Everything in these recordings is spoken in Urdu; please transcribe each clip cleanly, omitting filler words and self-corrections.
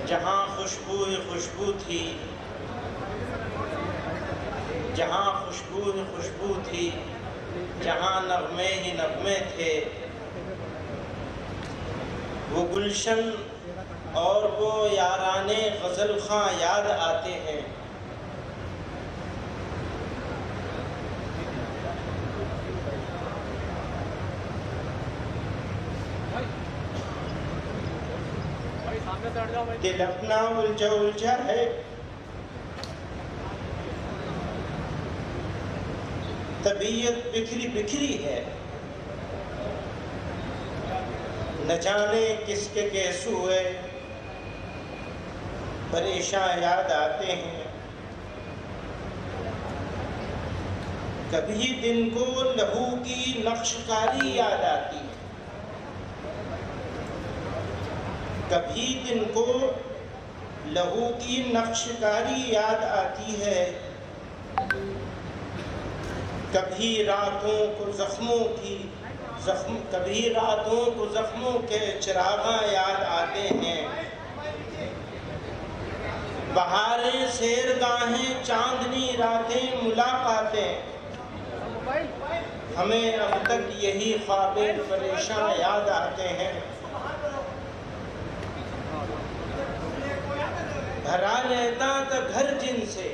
جہاں خوشبو ہی خوشبو تھی، جہاں خوشبو ہی خوشبو تھی، جہاں نغمے ہی نغمے تھے، وہ گلشن اور وہ یارانے غزل خواں یاد آتے ہیں۔ دل اپنا الجھا الجھا ہے، طبیعت بکھری بکھری ہے، نہ جانے کس کے کیسوئے پریشاں یاد آتے ہیں۔ کبھی دن کو لہو کی نقش کاری یاد آتی ہے، کبھی دن کو لہو کی نقش کاری یاد آتی ہے، کبھی راتوں کو زخموں کے چراغاں یاد آتے ہیں۔ بہاریں سیرگاہیں چاندنی راتیں ملاقاتیں، ہمیں اب تک یہی خواب پریشاں یاد آتے ہیں۔ بھرا رہتا تھا گھر جن سے،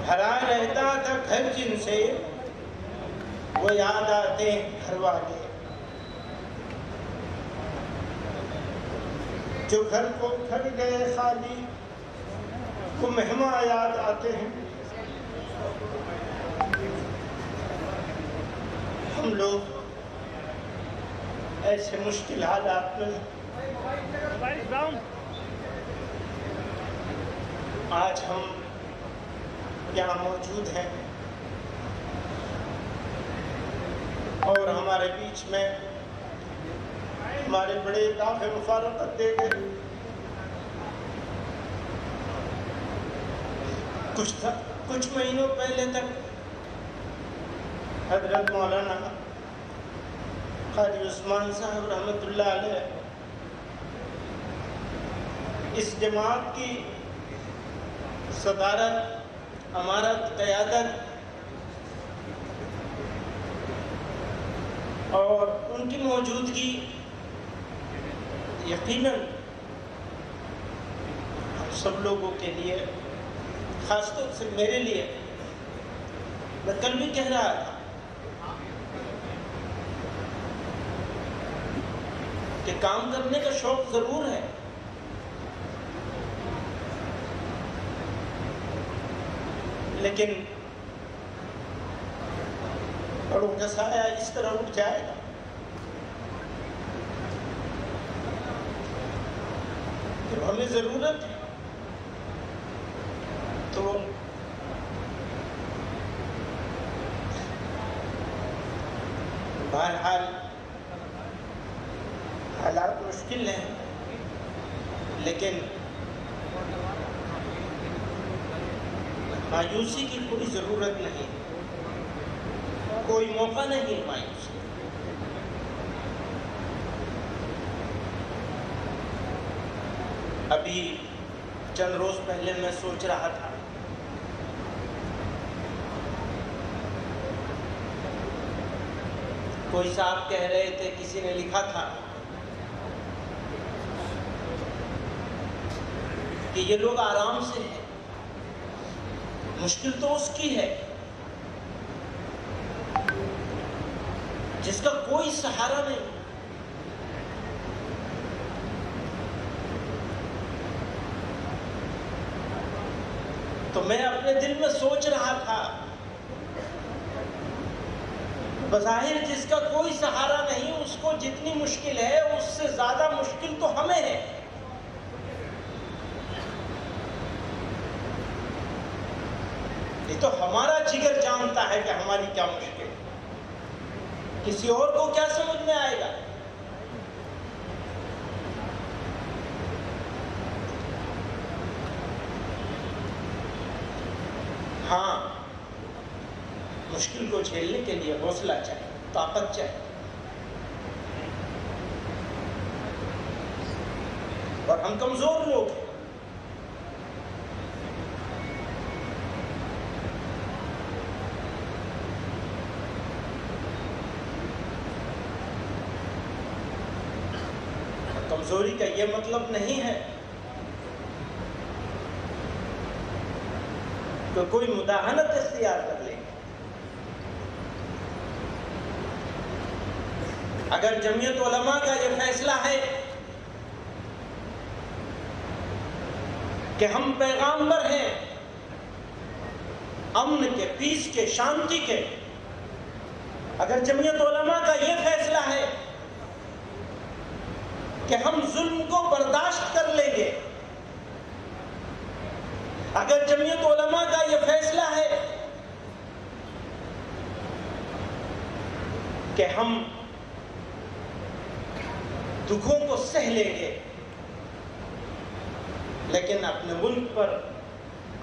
بھرا رہتا تھا گھر جن سے، وہ یاد آتے ہیں گھر والے، جو گھر کو گھر گئے خالی، وہ مہمان یاد آتے ہیں۔ ہم لوگ ایسے مشکل حالات میں آج ہم یہاں موجود ہیں، اور ہمارے بیچ میں ہمارے بڑے دافع مفارقت دے گئے۔ کچھ مہینوں پہلے تک حضرت مولانا قاری عثمان صاحب رحمۃ اللہ علیہ اس جماعت کی صدارت، امارت، قیادت اور ان کی موجودگی یقیناً ہم سب لوگوں کے لیے، خاص طور سے میرے لیے، میں کل بھی کہہ رہا تھا کہ کام کرنے کا شوق ضرور ہے، لیکن بڑوں کا سایہ اس طرح اٹھ جائے گا کہ ہمیں ضرورت ہے تو بہرحال حالات مشکل ہیں، لیکن مایوسی کی کوئی ضرورت نہیں، کوئی موقع نہیں مایوسی۔ ابھی چند روز پہلے میں سوچ رہا تھا کوئی صاحب کہہ رہے تھے، کسی نے لکھا تھا کہ یہ لوگ آرام سے ہیں، مشکل تو اس کی ہے جس کا کوئی سہارا نہیں۔ تو میں اپنے دل میں سوچ رہا تھا، بظاہر جس کا کوئی سہارا نہیں، اس کو جتنی مشکل ہے اس سے زیادہ مشکل تو ہمیں ہے۔ یہ تو ہمارا جگر جانتا ہے کہ ہماری کیا مشکل ہے، کسی اور کو کیا سمجھ میں آئے گا؟ ہاں، مشکل کو جھیلنے کے لیے حوصلہ چاہیے، طاقت چاہیے۔ اور ہم کمزور لوگ ہیں. کمزوری کا یہ مطلب نہیں ہے کہ کوئی مداہنت اختیار کر لے. اگر جمعیت علماء کا یہ فیصلہ ہے کہ ہم پیغامبر ہیں امن کے، پیس کے، شانتی کے، اگر جمعیت علماء کا یہ فیصلہ ہے کہ ہم ظلم کو برداشت کر لیں گے، اگر جمعیت علماء کا یہ فیصلہ ہے کہ ہم دکھوں کو سہ لیں گے لیکن اپنے ملک پر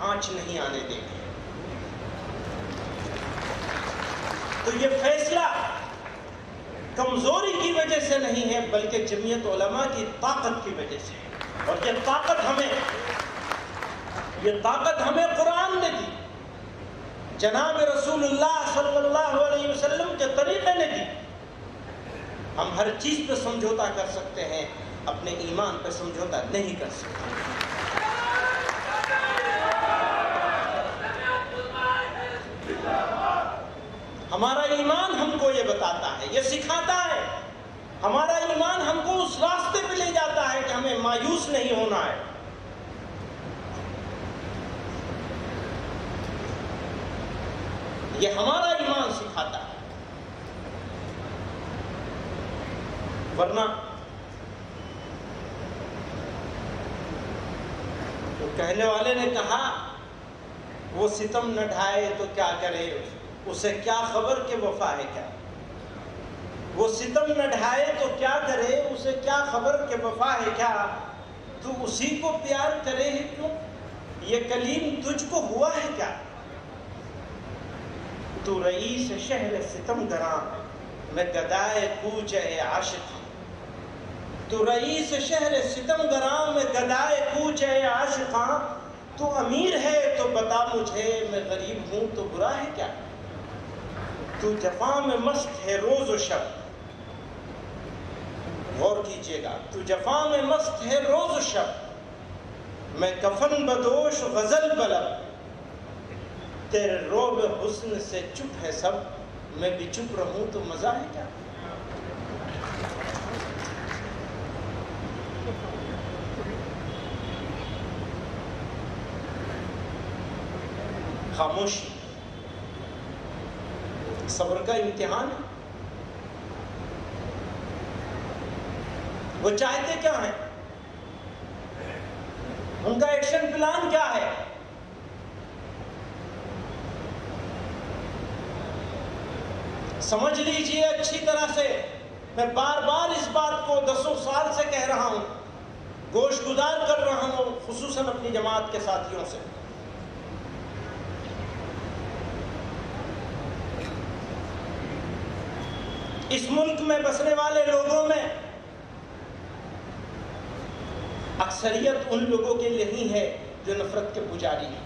آنچ نہیں آنے دیں گے، تو یہ فیصلہ کمزوری کی وجہ سے نہیں ہے بلکہ جمعیت علماء کی طاقت کی وجہ سے ہے. اور یہ طاقت ہمیں قرآن نے دی، جناب رسول اللہ صلی اللہ علیہ وسلم کے طریقے نے دی. ہم ہر چیز پہ سمجھوتا کر سکتے ہیں، اپنے ایمان پہ سمجھوتا نہیں کر سکتے. ہمارا ایمان ہم کو یہ بتاتا ہے، یہ سکھاتا ہے. ہمارا ایمان ہم کو اس راستے پہ لے جاتا ہے کہ ہمیں مایوس نہیں ہونا ہے. یہ ہمارا ایمان سکھاتا ہے. ورنہ تو کہنے والے نے کہا وہ ستم نہ ڈھائے تو کیا کرے، اسے کیا خبر کہ وفا ہے کیا. وہ ستم نہ ڈھائے تو کیا کرے، اسے کیا خبر کہ وفا ہے کیا. تو اسی کو پیار کرے ہی کیوں، یہ کلیم تجھ کو ہوا ہے کیا. تو رئیس شہر ستم گراں میں گدائے کوچ عاشق. تو رئیس شہر ستم گراں میں گدائے کوچ عاشقاں. تو امیر ہے تو بتا مجھے، میں غریب ہوں تو برا ہے کیا. تو جفا میں مست ہے روز و شب، غور کیجئے گا، تو جفا میں مست ہے روز و شب. میں کفن بدوش غزل بلب، تیرے روب حسن سے چپ ہے سب. میں بھی چپ رہوں تو مزہ ہے کیا. خاموشی صبر کا امتحان ہے. وہ چاہتے کیا ہیں، ان کا ایکشن پلان کیا ہے. سمجھ لیجئے اچھی طرح سے، میں بار بار اس بات کو دسوں سال سے کہہ رہا ہوں، گوش گزار کر رہا ہوں خصوصاً اپنی جماعت کے ساتھیوں سے. اس ملک میں بسنے والے لوگوں میں اکثریت ان لوگوں کے لیے نہیں ہے جو نفرت کے پجاری ہیں،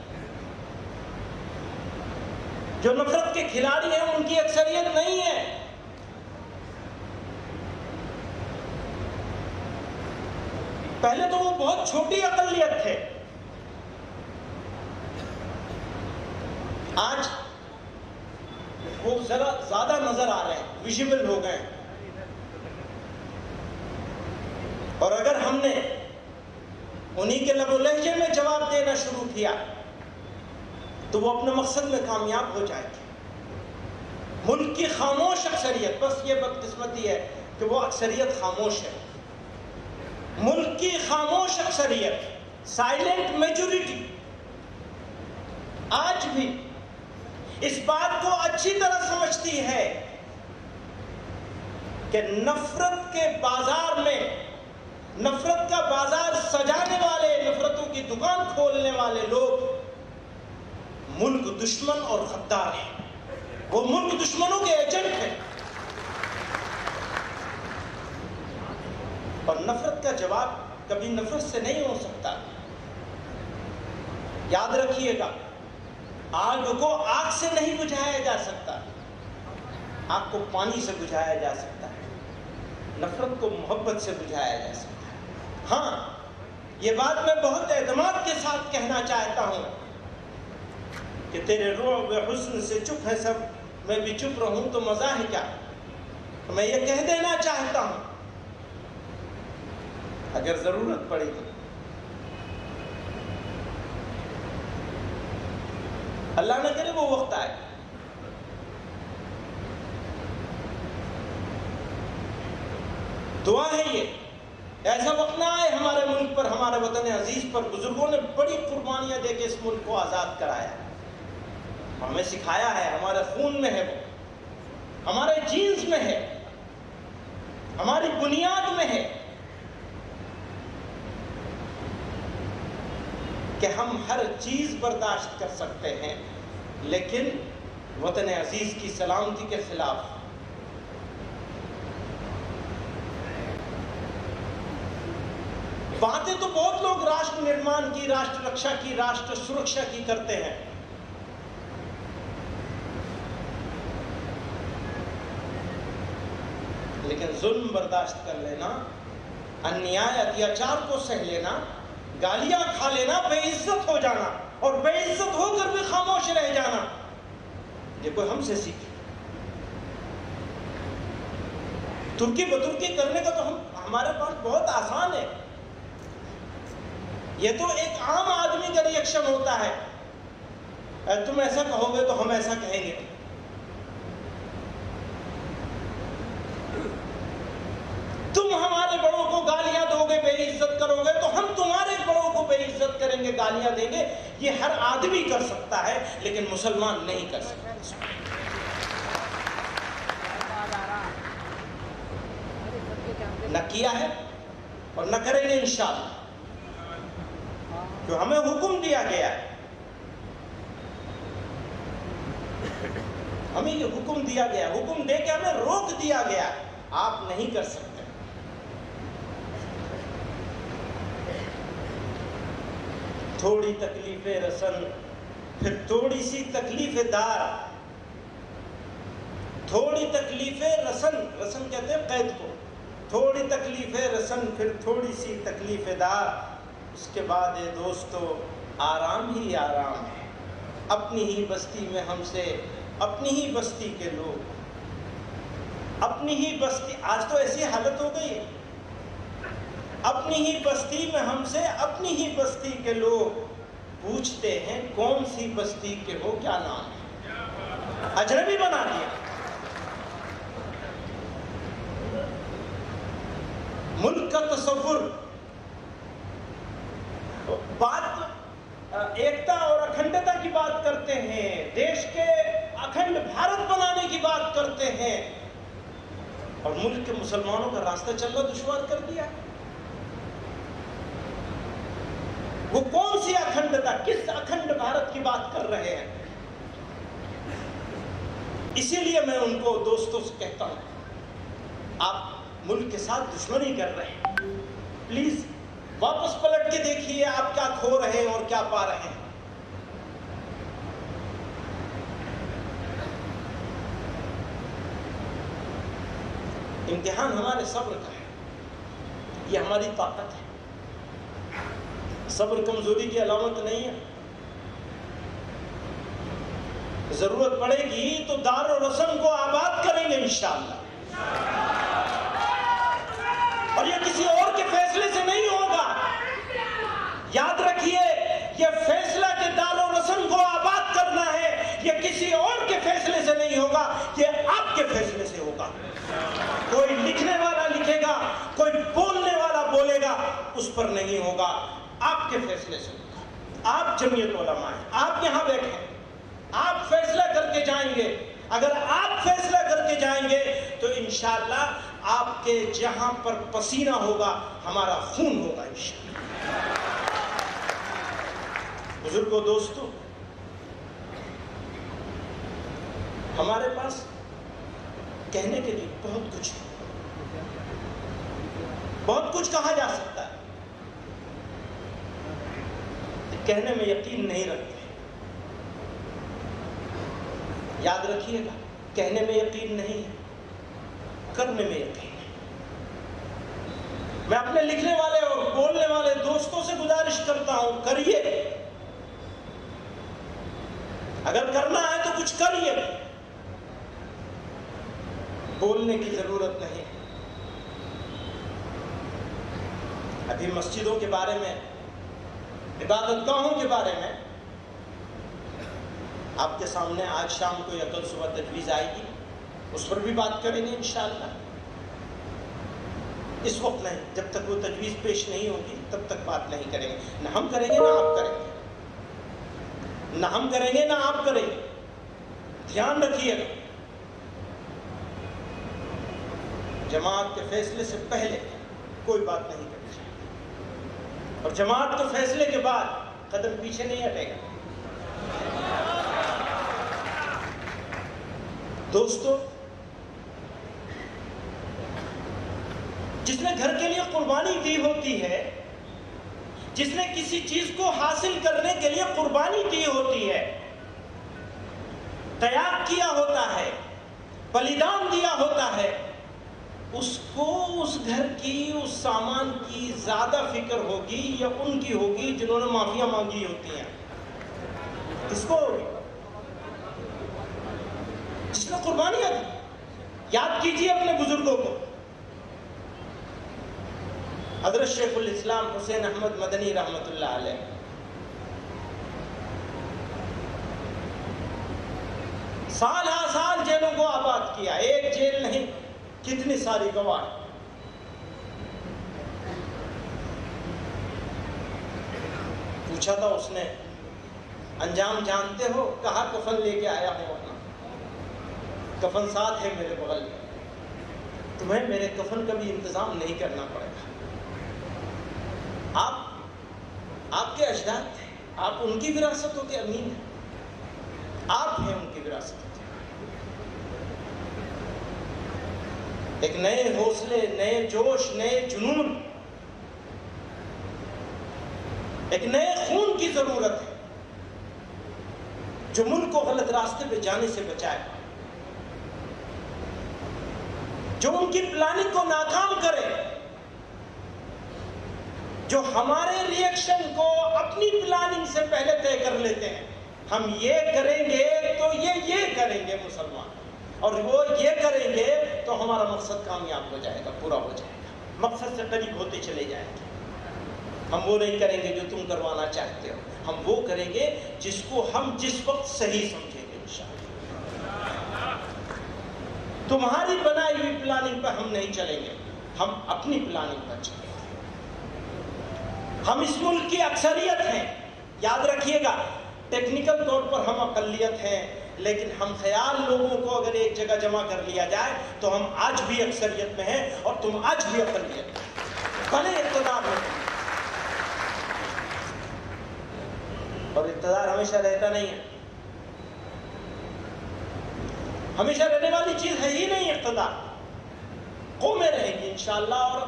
جو نفرت کے کھلاڑی ہیں. ان کی اکثریت نہیں ہے. پہلے تو وہ بہت چھوٹی اقلیت تھے، آج وہ ذرا زیادہ نظر آ رہے ہیں، ویژیبل ہو گئے. اور اگر ہم نے انہی کے لب و لہجے میں جواب دینا شروع کیا تو وہ اپنے مقصد میں کامیاب ہو جائے گی. ملک کی خاموش اکثریت، بس یہ بدقسمتی ہے کہ وہ اکثریت خاموش ہے. ملک کی خاموش اکثریت، سائلنٹ میجورٹی، آج بھی اس بات کو اچھی طرح سمجھتی ہے کہ نفرت کے بازار میں، نفرت کا بازار سجانے والے، نفرتوں کی دکان کھولنے والے لوگ ملک دشمن اور غدار ہیں. وہ ملک دشمنوں کے ایجنٹ ہیں. اور نفرت کا جواب کبھی نفرت سے نہیں ہو سکتا. یاد رکھیے گا، آگ کو آگ سے نہیں بجھایا جا سکتا، آگ کو پانی سے بجھایا جا سکتا ہے، نفرت کو محبت سے بجھایا جا سکتا ہے. ہاں، یہ بات میں بہت اعتماد کے ساتھ کہنا چاہتا ہوں کہ تیرے رعب حسن سے چپ ہے سب، میں بھی چپ رہوں تو مزہ ہے کیا. میں یہ کہہ دینا چاہتا ہوں، اگر ضرورت پڑے تو اللہ نہ کرے وہ وقت آئے. دعا ہے یہ، ایسا وقت نہ آئے ہمارے ملک پر، ہمارے وطن عزیز پر. بزرگوں نے بڑی قربانیاں دے کے اس ملک کو آزاد کرایا، ہمیں سکھایا ہے، ہمارے خون میں ہے، وہ ہمارے جینز میں ہے، ہماری بنیاد میں ہے کہ ہم ہر چیز برداشت کر سکتے ہیں، لیکن وطن عزیز کی سلامتی کے خلاف. باتیں تو بہت لوگ راشٹر نرمان کی، راشٹر رکشا کی، راشٹر سرکشا کی کرتے ہیں، لیکن ظلم برداشت کر لینا، انیائے اتیاچار کو سہ لینا، گالیاں کھا لینا، بے عزت ہو جانا اور بے عزت ہو کر بھی خاموش رہ جانا، یہ کوئی ہم سے سیکھے. ترکی بترکی کرنے کا تو ہمارے پاس بہت آسان ہے. یہ تو ایک عام آدمی کا ریئیکشن ہوتا ہے، تم ایسا کہو گے تو ہم ایسا کہیں گے. تم ہمارے بڑوں کو گالیاں دو گے، بے عزت کرو گے تو ہم تمہارے بڑوں کو بے عزت کریں گے، گالیاں دیں گے. یہ ہر آدمی کر سکتا ہے، لیکن مسلمان نہیں کر سکتا. نہ کیا ہے اور نہ کریں گے انشاءاللہ، جو ہمیں حکم دیا گیا ہے. ہمیں یہ حکم دیا گیا، حکم دے کے ہمیں روک دیا گیا، آپ نہیں کر سکتے. تھوڑی تکلیف رسن پھر تھوڑی سی تکلیف دار. تھوڑی تکلیف رسن، رسن کہتے ہیں قید کو، تھوڑی تکلیف رسن پھر تھوڑی سی تکلیف دار. اس کے بعد اے دوستو آرام ہی آرام ہے. اپنی ہی بستی میں ہم سے، اپنی ہی بستی کے لوگ، اپنی ہی بستی، آج تو ایسی حالت ہو گئی ہے، اپنی ہی بستی میں ہم سے، اپنی ہی بستی کے لوگ پوچھتے ہیں کون سی بستی کے ہو، کیا نام ہے. اجنبی بنا دیا. ملک کا تصور، بات ایکتا اور اکھنڈتا کی بات کرتے ہیں، دیش کے اکھنڈ بھارت بنانے کی بات کرتے ہیں، اور ملک کے مسلمانوں کا راستہ چلنا دشوار کر دیا. وہ کون سی اکھنڈتا، کس اکھنڈ بھارت کی بات کر رہے ہیں؟ اسی لیے میں ان کو دوستوں سے کہتا ہوں، آپ ملک کے ساتھ دشمنی کر رہے ہیں، پلیز واپس پلٹ کے دیکھیے آپ کیا کھو رہے ہیں اور کیا پا رہے ہیں. امتحان ہمارے صبر کا ہے، یہ ہماری طاقت ہے. صبر کمزوری کی علامت نہیں ہے. ضرورت پڑے گی تو دار و رسم کو آباد کریں گے انشاءاللہ، اور یہ کسی اور کے فیصلے سے نہیں ہوگا. یاد رکھیے، یہ فیصلہ کہ دار و رسم کو آباد کرنا ہے، یہ کسی اور کے فیصلے سے نہیں ہوگا، یہ آپ کے فیصلے سے ہوگا. کوئی لکھنے والا لکھے گا، کوئی بولنے والا بولے گا، اس پر نہیں ہوگا، آپ کے فیصلے سے ہوگا. آپ جمعیت علماء ہیں، آپ یہاں بیٹھے ہیں، آپ فیصلہ کر کے جائیں گے. اگر آپ فیصلہ کر کے جائیں گے تو انشاءاللہ آپ کے جہاں پر پسینہ ہوگا ہمارا خون ہوگا انشاءاللہ. بزرگوں، دوستوں، ہمارے پاس کہنے کے لیے بہت کچھ ہے، بہت کچھ کہا جا سکتا ہے. کہنے میں یقین نہیں رکھتے. یاد رکھیے گا، کہنے میں یقین نہیں ہے، کرنے میں یقین ہے. میں اپنے لکھنے والے اور بولنے والے دوستوں سے گزارش کرتا ہوں، کریے. اگر کرنا ہے تو کچھ کریے، بولنے کی ضرورت نہیں. ابھی مسجدوں کے بارے میں، عبادت گاہوں کے بارے میں آپ کے سامنے آج شام کو یا کل صبح تجویز آئے گی، اس پر بھی بات کریں گے انشاءاللہ. اس وقت نہیں، جب تک وہ تجویز پیش نہیں ہوگی تب تک بات نہیں کریں گے. نہ ہم کریں گے نہ آپ کریں گے، نہ ہم کریں گے نہ آپ کریں گے. دھیان رکھیے گا، جماعت کے فیصلے سے پہلے کوئی بات نہیں کرنی چاہیے، اور جماعت کے فیصلے کے بعد قدم پیچھے نہیں ہٹے گا. دوستو، جس نے گھر کے لیے قربانی دی ہوتی ہے، جس نے کسی چیز کو حاصل کرنے کے لیے قربانی دی ہوتی ہے، تیاگ کیا ہوتا ہے، بلیدان دیا ہوتا ہے، اس کو اس گھر کی، اس سامان کی زیادہ فکر ہوگی یا ان کی ہوگی جنہوں نے معافیاں مانگی ہوتی ہیں؟ کس کو ہوگی؟ جس نے قربانیاں دی. یاد کیجیے اپنے بزرگوں کو. حضرت شیخ الاسلام حسین احمد مدنی رحمۃ اللہ علیہ، سال ہا سال جیلوں کو آباد کیا. ایک جیل نہیں، کتنی ساری گواہ. پوچھا تھا اس نے، انجام جانتے ہو؟ کہا کفن لے کے آیا ہوں، اپنا کفن ساتھ ہے میرے بغل میں، تمہیں میرے کفن کا بھی انتظام نہیں کرنا پڑے گا. آپ کے اجداد تھے، آپ ان کی وراثتوں کے امین ہیں، آپ ہیں ان کی وراثتوں کے. ایک نئے حوصلے، نئے جوش، نئے جنون، ایک نئے خون کی ضرورت ہے جو ملک کو غلط راستے پہ جانے سے بچائے، جو ان کی پلاننگ کو ناکام کرے، جو ہمارے ریئیکشن کو اپنی پلاننگ سے پہلے طے کر لیتے ہیں. ہم یہ کریں گے تو یہ کریں گے مسلمان، اور وہ یہ کریں گے تو ہمارا مقصد کامیاب ہو جائے گا، پورا ہو جائے گا، مقصد سے قریب ہوتے چلے جائیں گے. ہم وہ نہیں کریں گے جو تم کروانا چاہتے ہو، ہم وہ کریں گے جس کو ہم جس وقت صحیح سمجھیں گے انشاءاللہ. تمہاری بنائی ہوئی پلاننگ پر ہم نہیں چلیں گے، ہم اپنی پلاننگ پر چلیں گے. ہم اس ملک کی اکثریت ہیں، یاد رکھیے گا. ٹیکنیکل طور پر ہم اقلیت ہیں، لیکن ہم خیال لوگوں کو اگر ایک جگہ جمع کر لیا جائے تو ہم آج بھی اکثریت میں ہیں اور تم آج بھی اقلیت میں، بھلے اقتدار میں. اور اقتدار ہمیشہ رہتا نہیں ہے، ہمیشہ رہنے والی چیز ہے ہی نہیں اقتدار. قومیں رہیں گی انشاءاللہ، اور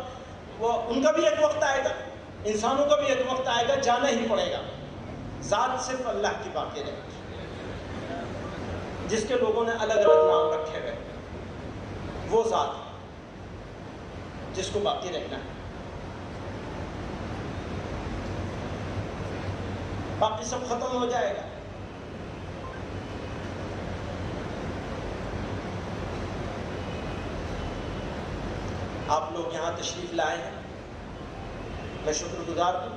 وہ ان کا بھی ایک وقت آئے گا، انسانوں کا بھی ایک وقت آئے گا، جانا ہی پڑے گا. ذات صرف اللہ کی باقی رہے گی، جس کے لوگوں نے الگ الگ نام رکھے ہوئے، وہ ذات جس کو باقی رہنا ہے. باقی سب ختم ہو جائے گا. آپ لوگ یہاں تشریف لائے ہیں، میں شکر گزار ہوں.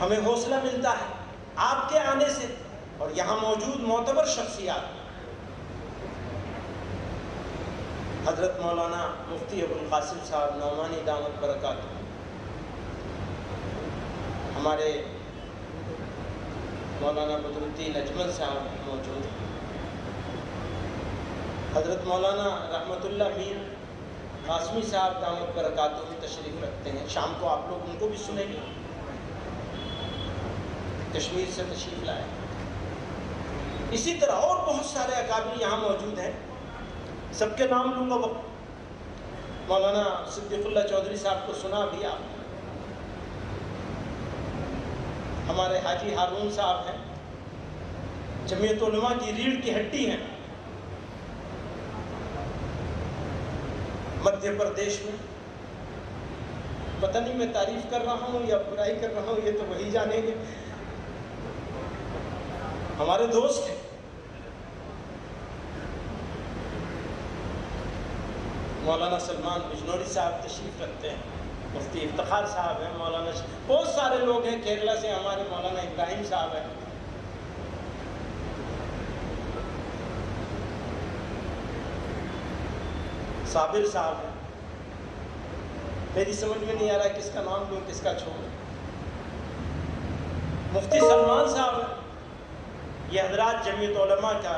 ہمیں حوصلہ ملتا ہے آپ کے آنے سے، اور یہاں موجود معتبر شخصیات، حضرت مولانا مفتی ابو القاسم صاحب نعمانی دامت برکاتہ، ہمارے مولانا بدر الدین اجمل صاحب موجود ہیں، حضرت مولانا رحمت اللہ میر قاسمی صاحب دامت برکاتہ میں تشریف رکھتے ہیں. شام کو آپ لوگ ان کو بھی سنیں گے، کشمیر سے تشریف لائے. اسی طرح اور بہت سارے اکابر یہاں موجود ہیں، سب کے نام لوں گا وقت. مولانا صدیق اللہ چودھری صاحب کو سنا بھی آپ نے، ہمارے حاجی ہارون صاحب ہیں، جمعیت علماء کی ریڑھ کی ہڈی ہیں مدھیہ پردیش میں. پتہ نہیں میں تعریف کر رہا ہوں یا برائی کر رہا ہوں، یہ تو وہی جانیں گے. ہمارے دوست ہیں. مولانا سلمان بجنوری صاحب تشریف رکھتے ہیں، مفتی افتخار صاحب ہیں، مولانا بہت سارے لوگ ہیں. کیرلا سے ہمارے مولانا ابراہیم صاحب ہیں. صابر صاحب ہیں. میری سمجھ میں نہیں آ رہا کس کا نام لوں کس کا چھوڑوں. مفتی سلمان صاحب ہیں. یہ حضرات جمعیت علماء کا،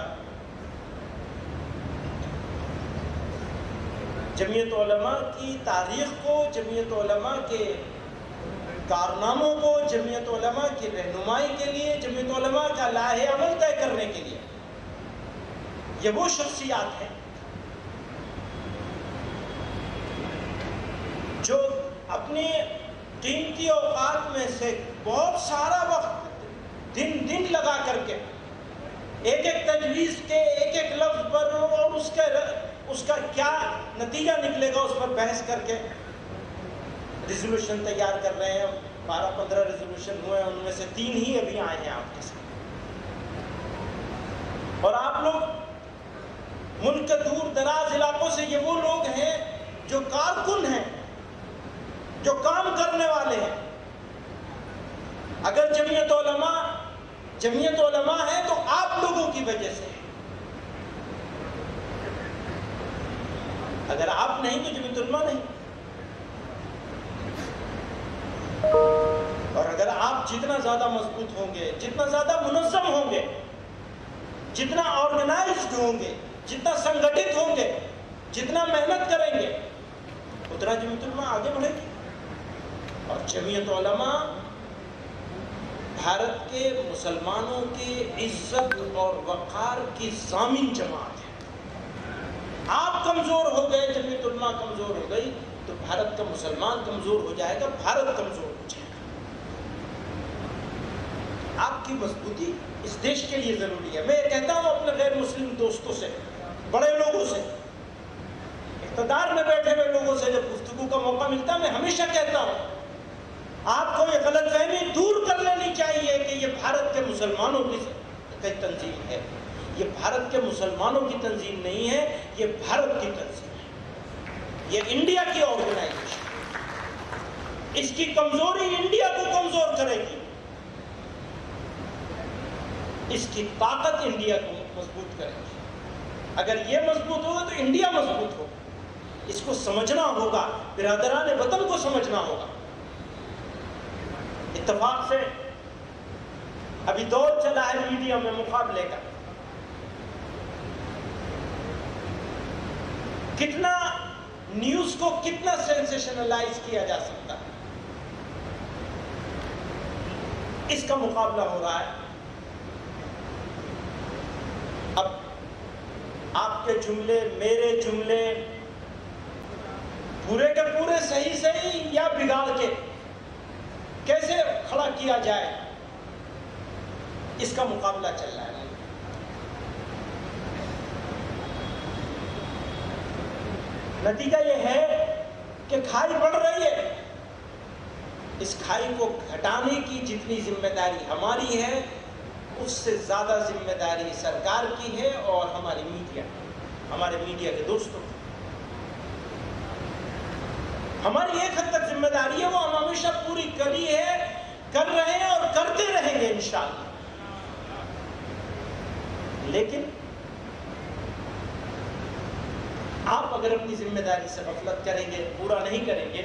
جمعیت علماء کی تاریخ کو، جمعیت علماء کے کارناموں کو، جمعیت علماء کی رہنمائی کے لیے، جمعیت علماء کا لائحہ عمل طے کرنے کے لیے یہ وہ شخصیات ہیں جو اپنی قیمتی اوقات میں سے بہت سارا وقت دن لگا کر کے ایک ایک تجویز کے ایک ایک لفظ پر اور اس کا کیا نتیجہ نکلے گا اس پر بحث کر کے ریزولوشن تیار کر رہے ہیں. 12-15 ریزولوشن ہوئے ہیں، ان میں سے 3 ہی ابھی آئے ہیں آپ کے ساتھ. اور آپ لوگ ملک کے دور دراز علاقوں سے، یہ وہ لوگ ہیں جو کارکن ہیں، جو کام کرنے والے ہیں. اگر جمعیت علماء ہے تو آپ لوگوں کی وجہ سے. اگر آپ نہیں تو جمعیت علماء نہیں. اور اگر آپ جتنا زیادہ مضبوط ہوں گے، جتنا زیادہ منظم ہوں گے، جتنا آرگنائزڈ ہوں گے، جتنا سنگٹھت ہوں گے، جتنا محنت کریں گے، اتنا جمعیت علماء آگے بڑھے گی. اور جمعیت علماء بھارت کے مسلمانوں کی عزت اور وقار کی ضامن جماعت ہے. آپ کمزور ہو گئے، جمعیت علماء کمزور ہو گئی تو بھارت کا مسلمان کمزور ہو جائے گا، بھارت کمزور ہو جائے گا. آپ کی مضبوطی اس دیش کے لیے ضروری ہے. میں یہ کہتا ہوں اپنے غیر مسلم دوستوں سے، بڑے لوگوں سے، اقتدار میں بیٹھے ہوئے لوگوں سے جب گفتگو کا موقع ملتا ہے، میں ہمیشہ کہتا ہوں آپ کو یہ غلط فہمی دور کر لینی چاہیے کہ یہ بھارت کے مسلمانوں کی تنظیم ہے. یہ بھارت کے مسلمانوں کی تنظیم نہیں ہے، یہ بھارت کی تنظیم ہے. یہ انڈیا کی آرگنائزیشن ہے. اس کی کمزوری انڈیا کو کمزور کرے گی، اس کی طاقت انڈیا کو مضبوط کرے گی. اگر یہ مضبوط ہوگا تو انڈیا مضبوط ہوگا. اس کو سمجھنا ہوگا، برادران وطن کو سمجھنا ہوگا. اتفاق سے ابھی دور چلا ہے میڈیا میں مقابلے کا. کتنا نیوز کو کتنا سینسیشنلائز کیا جا سکتا ہے، اس کا مقابلہ ہو رہا ہے. اب آپ کے جملے، میرے جملے پورے کے پورے صحیح یا بگاڑ کے کیسے کھڑا کیا جائے، اس کا مقابلہ چل رہا ہے. نتیجہ یہ ہے کہ کھائی بڑھ رہی ہے. اس کھائی کو گھٹانے کی جتنی ذمہ داری ہماری ہے، اس سے زیادہ ذمہ داری سرکار کی ہے اور ہمارے میڈیا کے دوستوں کی. ہماری ایک حد تک ذمہ داری ہے، وہ ہم ہمیشہ پوری کری ہے، کر رہے ہیں اور کرتے رہیں گے انشاءاللہ. لیکن آپ اگر اپنی ذمہ داری سے غفلت کریں گے، پورا نہیں کریں گے،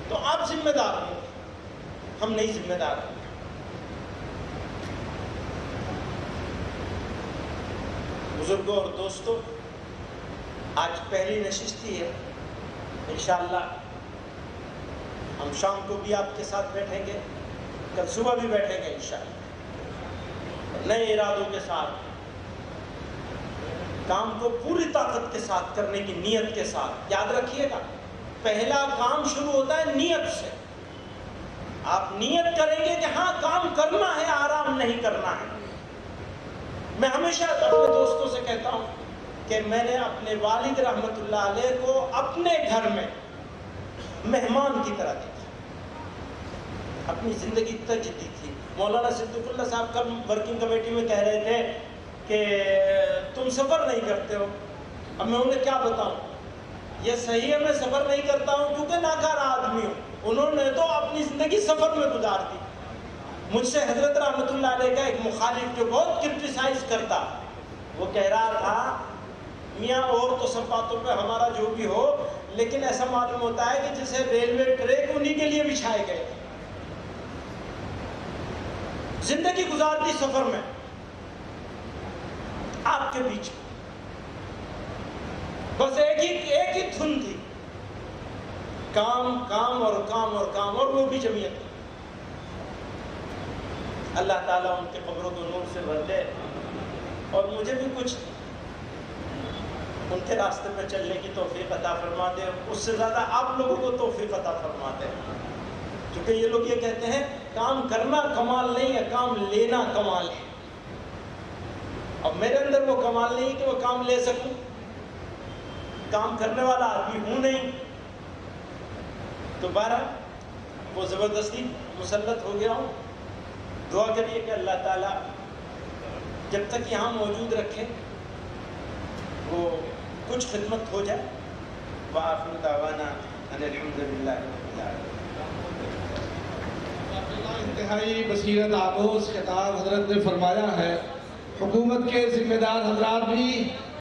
تو آپ ذمہ دار ہوں گے، ہم نہیں ذمہ دار ہوں گے. بزرگوں اور دوستوں، آج پہلی نشست ہی ہے. انشاءاللہ ہم شام کو بھی آپ کے ساتھ بیٹھیں گے، کل صبح بھی بیٹھیں گے انشاءاللہ. نئے ارادوں کے ساتھ، کام کو پوری طاقت کے ساتھ کرنے کی نیت کے ساتھ. یاد رکھیے گا، پہلا کام شروع ہوتا ہے نیت سے. آپ نیت کریں گے کہ ہاں کام کرنا ہے، آرام نہیں کرنا ہے۔ میں ہمیشہ اپنے دوستوں سے کہتا ہوں کہ میں نے اپنے والد رحمت اللہ علیہ کو اپنے گھر میں مہمان کی طرح دیکھا، اپنی زندگی تجدید تھی۔ مولانا صدیق اللہ صاحب کل ورکنگ کمیٹی میں کہہ رہے تھے کہ تم سفر نہیں کرتے ہو۔ اب میں انہیں کیا بتاؤں، یہ صحیح ہے میں سفر نہیں کرتا ہوں کیونکہ ناکارہ آدمی ہوں، انہوں نے تو اپنی زندگی سفر میں گزار دی۔ مجھ سے حضرت رحمت اللہ علیہ کا ایک مخالف جو بہت کرٹیسائز کرتا، وہ کہہ رہا تھا میاں اور تو سب باتوں پہ ہمارا جو بھی ہو، لیکن ایسا معلوم ہوتا ہے کہ جیسے ریلوے ٹریک انہی کے لیے بچھائے گئے، زندگی گزار دی سفر میں آپ کے بیچ میں، بس ایک ہی دھن تھی، کام کام اور کام اور کام، اور وہ بھی جمعیت۔ اللہ تعالیٰ ان کے قبروں کو نور سے بھر دے، اور مجھے بھی کچھ ان کے راستے پہ چلنے کی توفیق عطا فرما دے، اس سے زیادہ آپ لوگوں کو توفیق عطا فرما دے، کیونکہ یہ لوگ یہ کہتے ہیں کام کرنا کمال نہیں ہے، کام لینا کمال ہے۔ اب میرے اندر وہ کمال نہیں کہ وہ کام لے سکوں، کام کرنے والا آدمی ہوں نہیں، تو بہرحال وہ زبردستی مسلط ہو گیا ہوں۔ دعا کریے کہ اللہ تعالیٰ جب تک یہاں موجود رکھے وہ کچھ خدمت ہو جائے۔ وآخر دعوانا ان الحمد للہ رب العالمین۔ انتہائی بصیرت آموز خطاب حضرت نے فرمایا ہے۔ حکومت کے ذمہ دار حضرات بھی